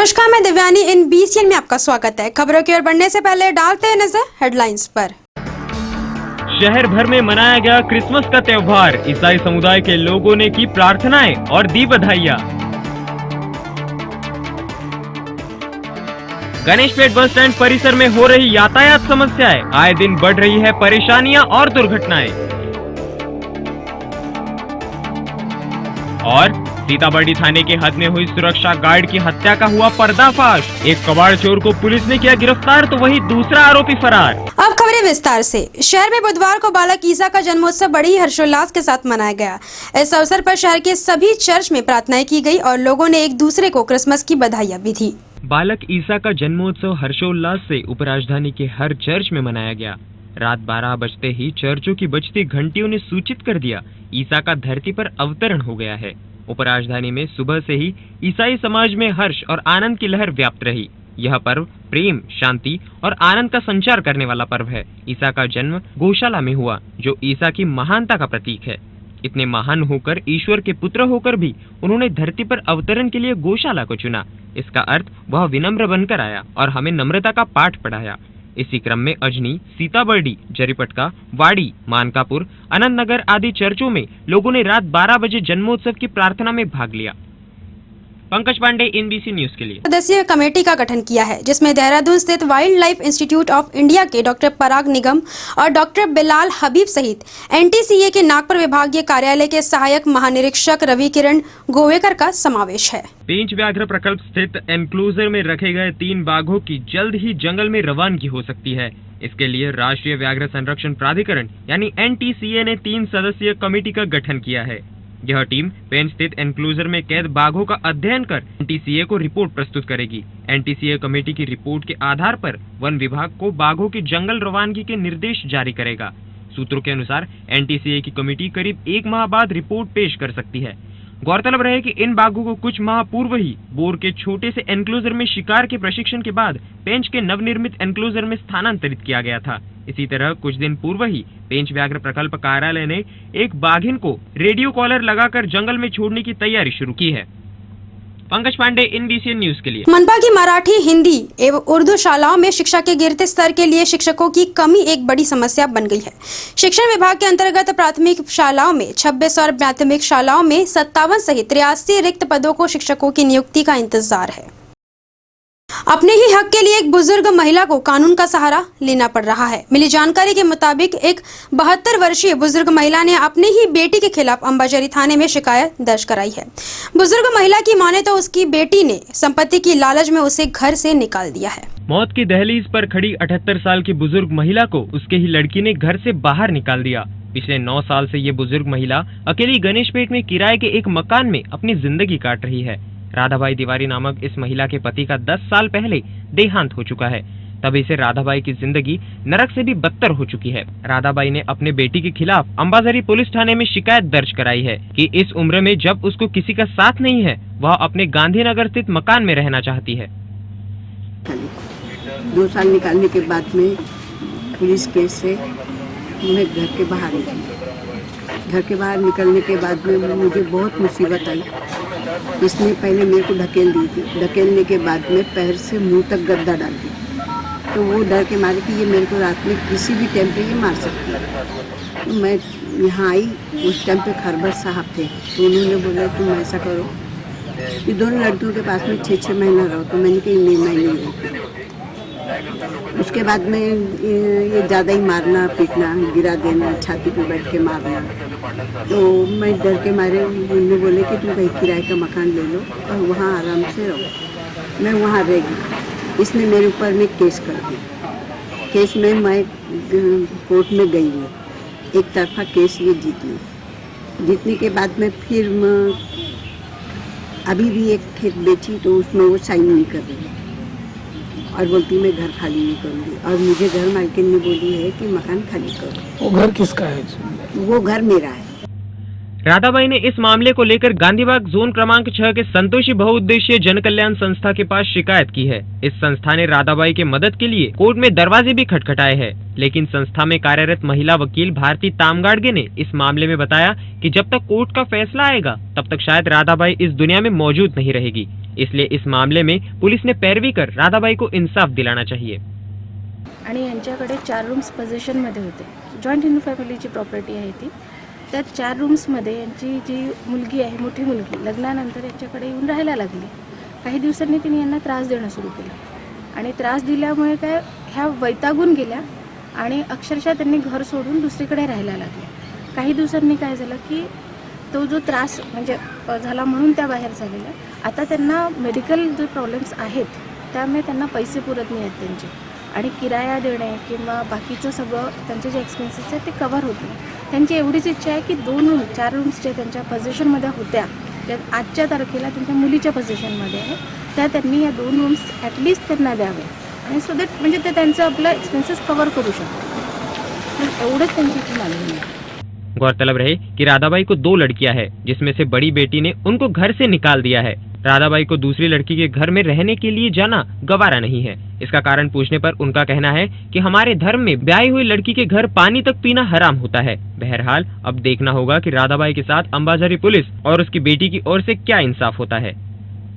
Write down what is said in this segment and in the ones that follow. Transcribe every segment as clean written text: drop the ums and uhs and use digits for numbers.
नमस्कार, मैं दिव्यानी। इन BCN में आपका स्वागत है। खबरों की ओर बढ़ने से पहले डालते हैं नजर हेडलाइंस पर। शहर भर में मनाया गया क्रिसमस का त्योहार। ईसाई समुदाय के लोगों ने की प्रार्थनाएं और दी बधाइयां। गणेशपेट बस स्टैंड परिसर में हो रही यातायात समस्याएं, आए दिन बढ़ रही है परेशानियां और दुर्घटनाएं। और सीताबर्डी थाने के हद में हुई सुरक्षा गार्ड की हत्या का हुआ पर्दाफाश। एक कबाड़ चोर को पुलिस ने किया गिरफ्तार तो वही दूसरा आरोपी फरार। अब खबरें विस्तार से। शहर में बुधवार को बालक ईसा का जन्मोत्सव बड़ी हर्षोल्लास के साथ मनाया गया। इस अवसर पर शहर के सभी चर्च में प्रार्थनाएं की गई और लोगों ने एक दूसरे को क्रिसमस की बधाइयां भी दी। बालक ईसा का जन्मोत्सव हर्षोल्लास से उपराजधानी के हर चर्च में मनाया गया। रात 12 बजते ही चर्चों की बजती घंटियों ने सूचित कर दिया ईसा का धरती पर अवतरण हो गया है। उपराजधानी में सुबह से ही ईसाई समाज में हर्ष और आनंद की लहर व्याप्त रही। यह पर्व प्रेम, शांति और आनंद का संचार करने वाला पर्व है। ईसा का जन्म गौशाला में हुआ, जो ईसा की महानता का प्रतीक है। इतने महान होकर, ईश्वर के पुत्र होकर भी उन्होंने धरती पर अवतरण के लिए गौशाला को चुना। इसका अर्थ वह विनम्र बनकर आया और हमें नम्रता का पाठ पढ़ाया। इसी क्रम में अजनी, सीताबर्डी, जरीपटका, वाड़ी, मानकापुर, अनंत नगर आदि चर्चों में लोगों ने रात 12 बजे जन्मोत्सव की प्रार्थना में भाग लिया। पंकज पांडे, NBC न्यूज के लिए। सदस्यीय कमेटी का गठन किया है, जिसमें देहरादून स्थित wild life institute of India के डॉक्टर पराग निगम और डॉक्टर बिलाल हबीब सहित NTCA के नागपुर विभागीय कार्यालय के सहायक महानिरीक्षक रवि किरण गोवेकर का समावेश है। पेंच व्याघ्र प्रकल्प स्थित एनक्लोजर में रखे गए 3 बाघों की जल्द ही जंगल में रवानगी हो सकती है। इसके लिए राष्ट्रीय व्याघ्र संरक्षण प्राधिकरण यानी NTCA ने 3 सदस्यीय कमेटी का गठन किया है। यह टीम पेंच स्थित एनक्लोजर में कैद बाघों का अध्ययन कर NTCA को रिपोर्ट प्रस्तुत करेगी। NTCA कमेटी की रिपोर्ट के आधार पर वन विभाग को बाघों की जंगल रवानगी के निर्देश जारी करेगा। सूत्रों के अनुसार NTCA की कमेटी करीब 1 माह बाद रिपोर्ट पेश कर सकती है। गौरतलब रहे कि इन बाघों को कुछ माह पूर्व ही बोर के छोटे से एनक्लोजर में शिकार के प्रशिक्षण के बाद पेंच के नवनिर्मित एनक्लोजर में स्थानांतरित किया गया था। इसी तरह कुछ दिन पूर्व ही पेंच व्याघ्र प्रकल्प कार्यालय ने एक बाघिन को रेडियो कॉलर लगाकर जंगल में छोड़ने की तैयारी शुरू की है। पंकज पांडे, NBC न्यूज के लिए। मनपा की मराठी, हिंदी एवं उर्दू शालाओं में शिक्षा के गिरते स्तर के लिए शिक्षकों की कमी एक बड़ी समस्या बन गई है। शिक्षण विभाग के अंतर्गत प्राथमिक शालाओं में 26 और माध्यमिक शालाओं में 57 सहित 83 रिक्त पदों को शिक्षकों की नियुक्ति का इंतजार है। अपने ही हक के लिए एक बुजुर्ग महिला को कानून का सहारा लेना पड़ रहा है। मिली जानकारी के मुताबिक एक 72 वर्षीय बुजुर्ग महिला ने अपने ही बेटी के खिलाफ अंबाझरी थाने में शिकायत दर्ज कराई है। बुजुर्ग महिला की माने तो उसकी बेटी ने संपत्ति की लालच में उसे घर से निकाल दिया है। मौत की दहलीज पर खड़ी 78 साल की बुजुर्ग महिला को उसके ही लड़की ने घर से बाहर निकाल दिया। पिछले 9 साल से ये बुजुर्ग महिला अकेली गणेशपेट में किराए के एक मकान में अपनी जिंदगी काट रही है। राधाबाई तिवारी नामक इस महिला के पति का 10 साल पहले देहांत हो चुका है। तभी से राधाबाई की जिंदगी नरक से भी बदतर हो चुकी है। राधाबाई ने अपने बेटी के खिलाफ अंबाझरी पुलिस थाने में शिकायत दर्ज कराई है कि इस उम्र में जब उसको किसी का साथ नहीं है, वह अपने गांधीनगर स्थित मकान में रहना चाहती है। 2 साल निकालने के बाद में पुलिस केस से मैं घर के बाहर निकली। घर के बाहर निकलने के बाद में मुझे बहुत मुसीबत आई। इसने पहले मेरे को ढकेल दी थी। ढकेलने के बाद में पैर से मुंह तक गद्दा डाल दी, तो वो डर के मारे कि ये मेरे को रात में किसी भी टाइम पे ये मार सकती है। तो मैं यहाँ आई, उस टाइम पे खरबत साहब थे, तो उन्होंने बोला तुम ऐसा करो कि दोनों लड़कियों के पास में 6-6 महीना रहो। तो मैंने कही नहीं, मैं नहीं रहती। उसके बाद में ये ज़्यादा ही मारना पीटना, गिरा देना, छाती पे बैठ के मारना। तो मैं डर के मारे उन्होंने बोले कि तुम कहीं किराए का मकान ले लो और वहाँ आराम से रहो। मैं वहाँ रह गई। इसने मेरे ऊपर में केस कर दिया। केस में मैं कोर्ट में गई हूँ, एक तरफा केस ये जीत ली। जीतने के बाद में फिर अभी भी एक खेत बेची, तो उसमें वो साइन नहीं कर रही और बोलती मैं घर खाली नहीं करूँगी। और मुझे घर मालकिन ने बोली है कि मकान खाली करो। वो घर किसका है? वो घर मेरा है। राधाबाई ने इस मामले को लेकर गांधीबाग जोन क्रमांक 6 के संतोषी बहुउद्देशीय जन कल्याण संस्था के पास शिकायत की है। इस संस्था ने राधाबाई के मदद के लिए कोर्ट में दरवाजे भी खटखटाए हैं, लेकिन संस्था में कार्यरत महिला वकील भारती तामगाड़गे ने इस मामले में बताया कि जब तक कोर्ट का फैसला आएगा तब तक शायद राधाबाई इस दुनिया में मौजूद नहीं रहेगी। इसलिए इस मामले में पुलिस ने पैरवी कर राधाबाई को इंसाफ दिलाना चाहिए। आणि यांच्याकडे 4 रूम्स पोझिशनमध्ये होते. जॉईंट हिंदू फॅमिलीची प्रॉपर्टी आहे ती. त्या 4 रूम्समध्ये यांची जी मुलगी आहे, मोठी मुलगी, लग्नानंतर यांच्याकडे येऊन राहायला लागली. काही दिवसांनी तिने यांना त्रास देणं सुरू केलं आणि त्रास दिल्यामुळे काय ह्या वैतागून गेल्या आणि अक्षरशः त्यांनी घर सोडून दुसरीकडे राहायला लागल्या. काही दिवसांनी काय झालं की तो जो त्रास म्हणजे झाला म्हणून त्या बाहेर झालेल्या. आता त्यांना मेडिकल जे प्रॉब्लेम्स आहेत त्यामुळे त्यांना पैसे पुरत नाही आहेत त्यांचे आणि किराया देणे किंवा बाकीचं सगळं त्यांचे जे एक्सपेन्सेस आहेत ते कव्हर होत नाही. त्यांची एवढीच इच्छा आहे की 4 रूम्स जे त्यांच्या पोझिशनमध्ये होत्या त्या आजच्या तारखेला त्यांच्या मुलीच्या पोझिशनमध्ये आहे त्या त्यांनी या 2 रूम्स ॲटलिस्ट त्यांना द्यावे आणि सो दॅट म्हणजे ते त्यांचं आपलं एक्सपेन्सेस कव्हर करू शकतात. एवढंच त्यांची इच्छा मागणी आहे. गौरतलब रहे कि राधाबाई को 2 लड़कियां हैं, जिसमें से बड़ी बेटी ने उनको घर से निकाल दिया है। राधाबाई को दूसरी लड़की के घर में रहने के लिए जाना गवारा नहीं है। इसका कारण पूछने पर उनका कहना है कि हमारे धर्म में ब्याही हुई लड़की के घर पानी तक पीना हराम होता है। बहरहाल अब देखना होगा कि राधाबाई के साथ अंबाझरी पुलिस और उसकी बेटी की ओर से क्या इंसाफ होता है।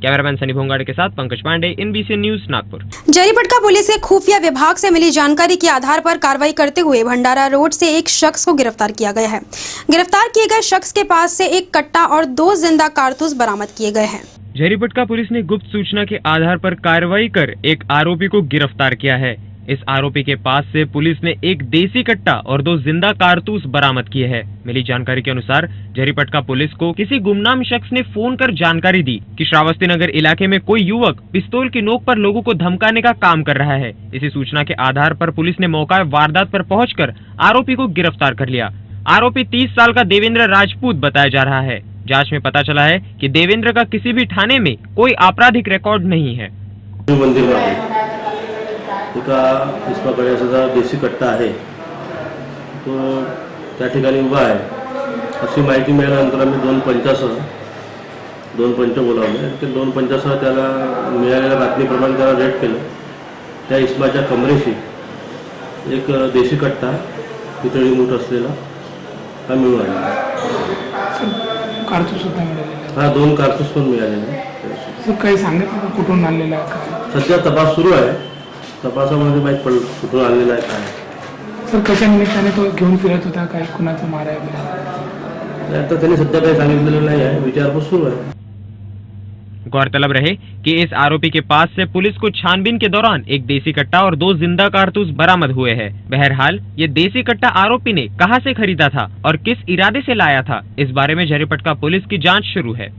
कैमरामैन सनी भोंगाड़े के साथ Pankaj Pandey, NBC news, Nagpur. Jaripatka police के खुफिया विभाग से मिली जानकारी के आधार पर कार्रवाई करते हुए भंडारा रोड से एक शख्स को गिरफ्तार किया गया है। गिरफ्तार किए गए शख्स के पास से एक कट्टा और 2 जिंदा कारतूस बरामद किए गए हैं। जरीपटका पुलिस ने गुप्त सूचना के आधार पर कार्रवाई कर एक आरोपी को गिरफ्तार किया है। इस आरोपी के पास से पुलिस ने एक देसी कट्टा और 2 जिंदा कारतूस बरामद किए हैं। मिली जानकारी के अनुसार जरीपटका पुलिस को किसी गुमनाम शख्स ने फोन कर जानकारी दी कि श्रावस्ती नगर इलाके में कोई युवक पिस्तौल की नोक पर लोगों को धमकाने का काम कर रहा है। इसी सूचना के आधार पर पुलिस ने मौका वारदात पर पहुंचकर आरोपी को गिरफ्तार कर लिया। आरोपी 30 साल का देवेंद्र राजपूत बताया जा रहा है। जांच में पता चला है कि देवेंद्र का किसी भी थाने में कोई आपराधिक रिकॉर्ड नहीं है। इसमाकडे असा देशी कट्टा आहे तो त्या ठिकाणी उभा आहे अशी माहिती मिळाल्यानंतर आम्ही 2 पंच बोलावले. ते 2 पंचासह त्याला मिळालेल्या बातमीप्रमाणे त्याला रेड केलं. त्या इसमाच्या कमरेशी एक देशी कट्टा पितळी मूठ असलेला हा मिळून आला. कारतूस सुद्धा मिळालेला. हा 2 कारतूस पण मिळालेले. सर काही सांगितलं कुठून आणलेला आहे? सध्या तपास सुरू आहे. तपासामध्ये माहीत पडलं कुठून आणलेला आहे काय. सर कशा निमित्ताने तो घेऊन फिरत होता? काही कुणाचं मारायला? आता त्यांनी सध्या काही सांगितलेलं नाही आहे. विचारपूस सुरू आहे. गौरतलब रहे कि इस आरोपी के पास से पुलिस को छानबीन के दौरान एक देसी कट्टा और 2 जिंदा कारतूस बरामद हुए हैं। बहरहाल ये देसी कट्टा आरोपी ने कहां से खरीदा था और किस इरादे से लाया था, इस बारे में जरीपटका पुलिस की जांच शुरू है।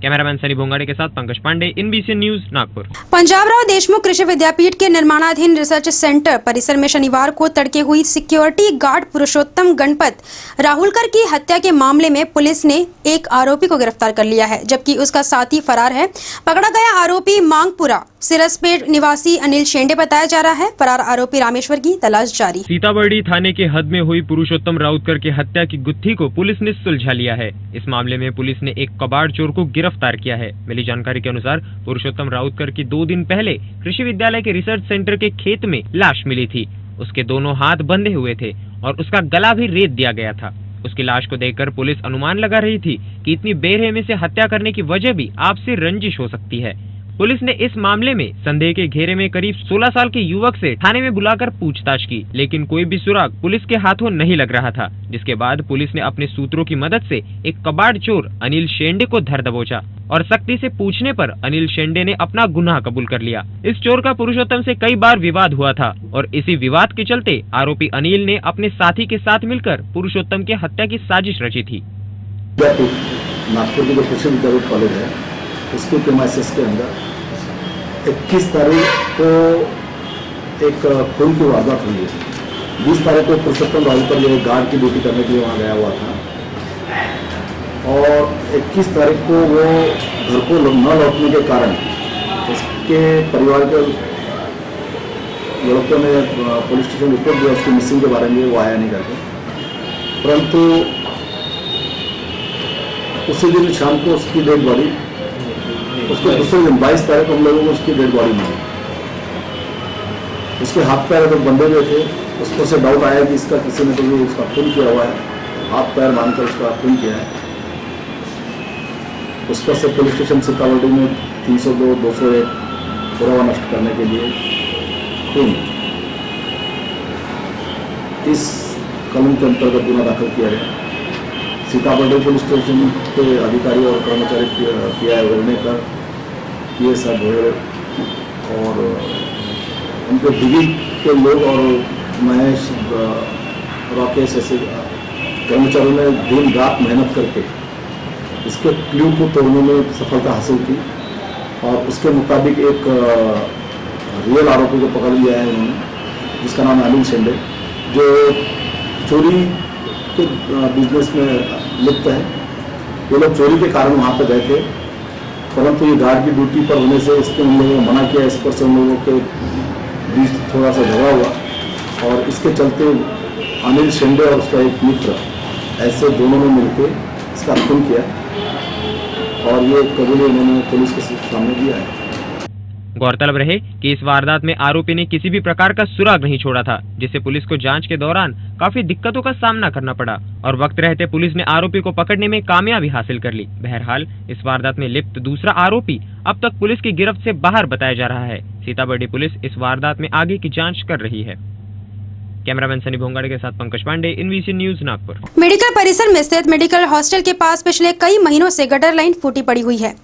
कैमरामैन सनी भोंगाड़े के साथ पंकज पांडे, NBC न्यूज, नागपुर। पंजाबराव देशमुख कृषि विद्यापीठ के निर्माणाधीन रिसर्च सेंटर परिसर में शनिवार को तड़के हुई सिक्योरिटी गार्ड पुरुषोत्तम गणपत राहुलकर की हत्या के मामले में पुलिस ने एक आरोपी को गिरफ्तार कर लिया है, जबकि उसका साथी फरार है। पकड़ा गया आरोपी मांगपुरा सिरसपेट निवासी अनिल शेंडे बताया जा रहा है। फरार आरोपी रामेश्वर की तलाश जारी। सीताबर्डी थाने के हद में हुई पुरुषोत्तम राउतकर की हत्या की गुत्थी को पुलिस ने सुलझा लिया है। इस मामले में पुलिस ने एक कबाड़ चोर को गिरफ्तार किया है। मिली जानकारी के अनुसार पुरुषोत्तम राउतकर की 2 दिन पहले कृषि विद्यालय के रिसर्च सेंटर के खेत में लाश मिली थी। उसके दोनों हाथ बंधे हुए थे और उसका गला भी रेत दिया गया था। उसकी लाश को देखकर पुलिस अनुमान लगा रही थी कि इतनी बेरहमी से हत्या करने की वजह भी आपसी रंजिश हो सकती है। पुलिस ने इस मामले में संदेह के घेरे में करीब 16 साल के युवक से थाने में बुलाकर पूछताछ की, लेकिन कोई भी सुराग पुलिस के हाथों नहीं लग रहा था। जिसके बाद पुलिस ने अपने सूत्रों की मदद से एक कबाड़ चोर अनिल शेंडे को धर दबोचा और सख्ती से पूछने पर अनिल शेंडे ने अपना गुनाह कबूल कर लिया। इस चोर का पुरुषोत्तम से कई बार विवाद हुआ था और इसी विवाद के चलते आरोपी अनिल ने अपने साथी के साथ मिलकर पुरुषोत्तम की हत्या की साजिश रची थी। नागपुर के जो कृषि विद्यापीठ कॉलेज है उसके प्रीमाइसेस के अंदर 21 तारीख को एक खून की वारदात हुई है। 20 तारीख को पुरुषोत्तम राहुलकर जो गार्ड की ड्यूटी करने के लिए वहाँ गया हुआ था और 21 तारीख को वो घर को न लौटने के कारण उसके परिवार के लड़कों ने पुलिस स्टेशन रिपोर्ट दिया उसकी मिसिंग के बारे में, वो आया नहीं करके। परंतु उसी दिन शाम को उसकी डेड बॉडी, उसके दूसरे दिन 22 तारीख को हम लोगों को उसकी डेड बॉडी मिली। उसके हाथ पैर अगर बंधे हुए थे, उसको से डाउट आया कि इसका किसी ने तो भी उसका खून किया हुआ है, हाथ पैर मानकर उसका खून किया है। उस पर से पुलिस स्टेशन सीताबर्डी में 302, 201 पुरावा नष्ट करने के लिए खून, इस कलम के अंतर्गत गुना दाखिल किया गया। सीताबर्डी पुलिस स्टेशन के अधिकारी और कर्मचारी PI वर्णेकर, PSI भोयर और उनके डिगी के लोग और महेश, राकेश ऐसे कर्मचारियों ने दिन रात मेहनत करके इसके क्लू को तोड़ने में सफलता हासिल की और उसके मुताबिक एक रियल आरोपी को पकड़ लिया है उन्होंने, जिसका नाम अनिल शेंडे, जो चोरी के बिजनेस में लिप्त है। ये लोग चोरी के कारण वहाँ पर गए थे, परंतु ये गार्ड की ड्यूटी पर होने से इसके उन लोगों ने मना किया। इस पर से उन लोगों के बीच थोड़ा सा झगड़ा हुआ और इसके चलते अनिल शेंडे और उसका एक मित्र ऐसे दोनों ने मिलकर इसका खून किया और ये कबूली उन्होंने पुलिस के सामने दिया है। गौरतलब रहे कि इस वारदात में आरोपी ने किसी भी प्रकार का सुराग नहीं छोड़ा था, जिससे पुलिस को जांच के दौरान काफी दिक्कतों का सामना करना पड़ा और वक्त रहते पुलिस ने आरोपी को पकड़ने में कामयाबी हासिल कर ली। बहरहाल इस वारदात में लिप्त दूसरा आरोपी अब तक पुलिस की गिरफ्त से बाहर बताया जा रहा है। सीताबर्डी पुलिस इस वारदात में आगे की जाँच कर रही है। कैमरामैन सनी भोंगाड़े के साथ पंकज पांडे, इनवीसी न्यूज, नागपुर। मेडिकल परिसर में स्थित मेडिकल हॉस्टल के पास पिछले कई महीनों से गटर लाइन फूटी पड़ी हुई है।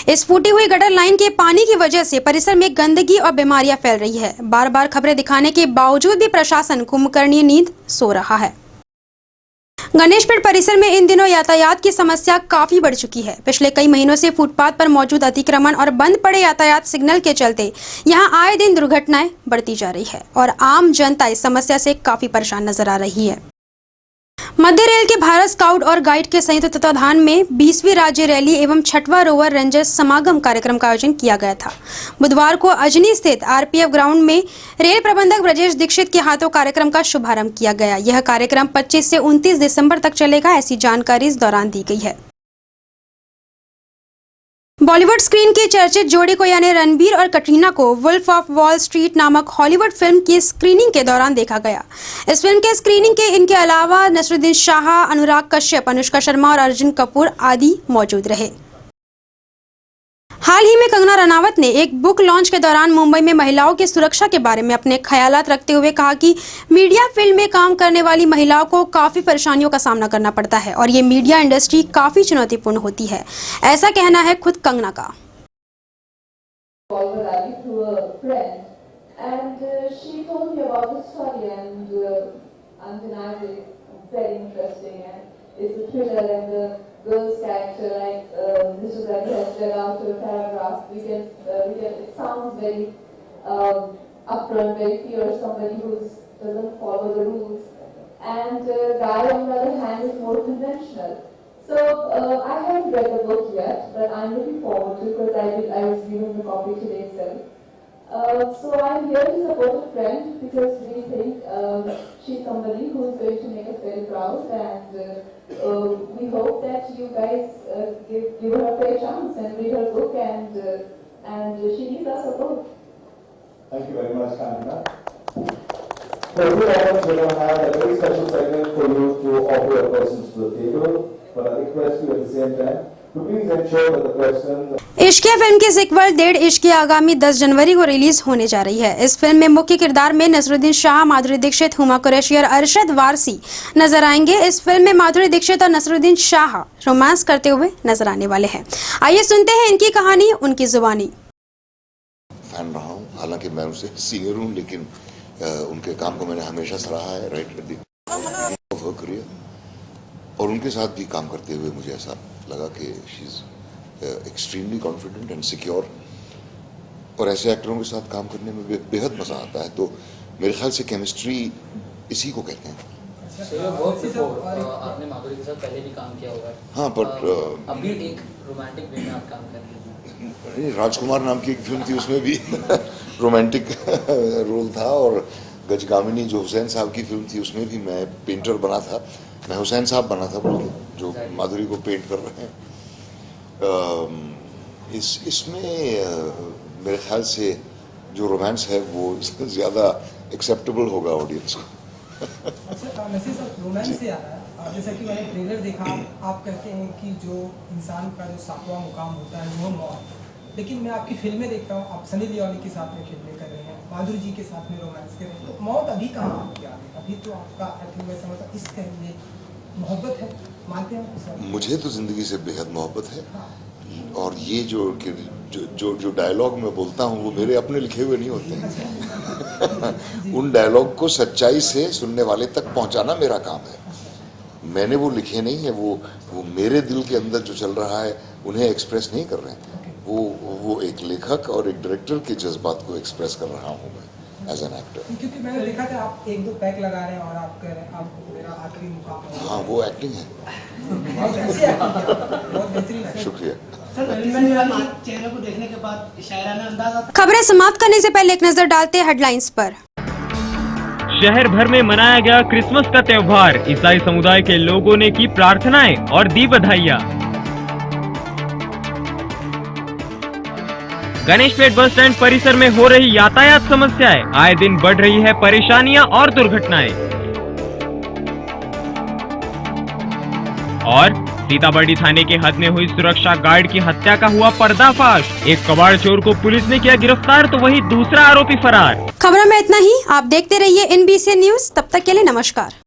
इस फूटी हुई गटर लाइन के पानी की वजह से परिसर में गंदगी और बीमारियां फैल रही है। बार बार खबरें दिखाने के बावजूद भी प्रशासन कुंभकर्णी नींद सो रहा है। गणेशपेट परिसर में इन दिनों यातायात की समस्या काफी बढ़ चुकी है। पिछले कई महीनों से फुटपाथ पर मौजूद अतिक्रमण और बंद पड़े यातायात सिग्नल के चलते यहां आए दिन दुर्घटनाएं बढ़ती जा रही है और आम जनता इस समस्या से काफी परेशान नजर आ रही है। मध्य रेल के भारत स्काउट और गाइड के संयुक्त तत्वाधान में 20वीं राज्य रैली एवं 6वां रोवर रेंजर्स समागम कार्यक्रम का आयोजन किया गया था। बुधवार को अजनी स्थित RPF ग्राउंड में रेल प्रबंधक ब्रजेश दीक्षित के हाथों कार्यक्रम का शुभारंभ किया गया। यह कार्यक्रम 25 से 29 दिसंबर तक चलेगा, ऐसी जानकारी इस दौरान दी गई है। बॉलीवुड स्क्रीन की चर्चित जोड़ी को यानी रणबीर और कटरीना को वुल्फ ऑफ वॉल स्ट्रीट नामक हॉलीवुड फिल्म की स्क्रीनिंग के दौरान देखा गया। इस फिल्म के स्क्रीनिंग के इनके अलावा नसरुद्दीन शाह, अनुराग कश्यप, अनुष्का शर्मा और अर्जुन कपूर आदि मौजूद रहे। हाल ही में कंगना रनावत ने एक बुक लॉन्च के दौरान मुंबई में महिलाओं की सुरक्षा के बारे में अपने ख्यालात रखते हुए कहा कि मीडिया फील्ड में काम करने वाली महिलाओं को काफी परेशानियों का सामना करना पड़ता है और ये मीडिया इंडस्ट्री काफी चुनौतीपूर्ण होती है। ऐसा कहना है खुद कंगना का। girl's character, like Mr. Ravi has read out to a paragraph. It sounds very upfront, very fierce, somebody who doesn't follow the rules. And Guy, on the other hand, is more conventional. So I haven't read the book yet, but I'm looking forward to it because I was given the copy today itself. So I'm here to support a friend because we think she's somebody who is going to make us very proud, and we hope that you guys give her a fair chance and read her book, and she needs our support. Thank you very much, Kanina. Every item we're going to have a very special segment for you to offer your questions to the table, but I request you at the same time to please ensure that the questions. Ishqiya film की sequel डेढ़ इश्किया आगामी 10 जनवरी को release होने जा रही है। इस film में मुख्य किरदार में नसरुद्दीन शाह, माधुरी दीक्षित, हुमा कुरैशी और अरशद वारसी नजर आएंगे। इस फिल्म में माधुरी दीक्षित और नसरुद्दीन शाह रोमांस करते हुए नजर आने वाले हैं। आइए सुनते हैं इनकी कहानी, उनकी जुबानी। फैन रहा हूँ, हालांकि मैं उनसे सीनियर हूँ, लेकिन उनके काम को मैंने हमेशा सराहा है, राइट करियर, और उनके साथ भी काम करते हुए मुझे ऐसा लगा कि she is extremely confident and secure, और ऐसे एक्टरों के साथ काम करने में बेहद मजा आता है। तो मेरे ख्याल से केमिस्ट्री इसी को कहते हैं। आपने माधुरी के साथ पहले भी काम किया होगा। हाँ, बट अभी एक रोमांटिक वे में आप काम कर रहे हैं। राजकुमार नाम की एक फिल्म थी, उसमें भी रोमांटिक रोल था, और गजगामिनी जो हुसैन साहब की फिल्म थी उसमें भी मैं पेंटर बना था। मैं हुसैन साहब बना था, बल्कि जो माधुरी को पेंट कर रहे हैं। इसमें मेरे ख्याल से जो रोमांस है वो ज़्यादा एक्सेप्टेबल होगा ऑडियंस को। अच्छा, मैसेज रोमांस से आ रहा है। जैसा कि मैंने ट्रेलर देखा, आप कहते हैं कि जो इंसान का जो 7वां मुकाम होता है वो मौत, लेकिन मैं आपकी फिल्में देखता हूँ, आप सनी लियोनी के साथ में फिल्में कर रहे हैं, माधुरी जी के साथ में रोमांस कर रहे हैं, तो मौत अभी कहाँ आपकी आ गई? अभी तो आपका आई थिंक मैं समझता हूँ इश्क है, ये मोहब्बत है, मानते हैं आप? मुझे तो जिंदगी से बेहद मोहब्बत है। और ये जो डायलॉग मैं बोलता हूँ वो मेरे अपने लिखे हुए नहीं होते हैं। उन डायलॉग को सच्चाई से सुनने वाले तक पहुंचाना मेरा काम है। मैंने वो लिखे नहीं है, वो मेरे दिल के अंदर जो चल रहा है उन्हें एक्सप्रेस नहीं कर रहे हैं। वो एक लेखक और एक डायरेक्टर के जज्बात को एक्सप्रेस कर रहा हूँ मैं एज एन एक्टर। क्योंकि मैंने देखा था आप 1-2 पैक लगा रहे हैं और आप कह रहे हैं आप मेरा आखिरी मुकाम है। हाँ, वो एक्टिंग है। बहुत अच्छी एक्टिंग है, बहुत बेहतरीन है। शुक्रिया। चेहरे को देखने के बाद शायराना अंदाज आता खबरें समाप्त करने से पहले एक नजर डालते हैं हेडलाइंस पर। शहर भर में मनाया गया क्रिसमस का त्योहार। ईसाई समुदाय के लोगों ने की प्रार्थनाएं और दी बधाइयां। गणेशपेट बस स्टैंड परिसर में हो रही यातायात समस्याएं, आए दिन बढ़ रही है परेशानियां और दुर्घटनाएं। और सीताबर्डी थाने के हद में हुई सुरक्षा गार्ड की हत्या का हुआ पर्दाफाश। एक कबाड़ चोर को पुलिस ने किया गिरफ्तार तो वहीं दूसरा आरोपी फरार। खबरों में इतना ही। आप देखते रहिए NBC न्यूज। तब तक के लिए नमस्कार।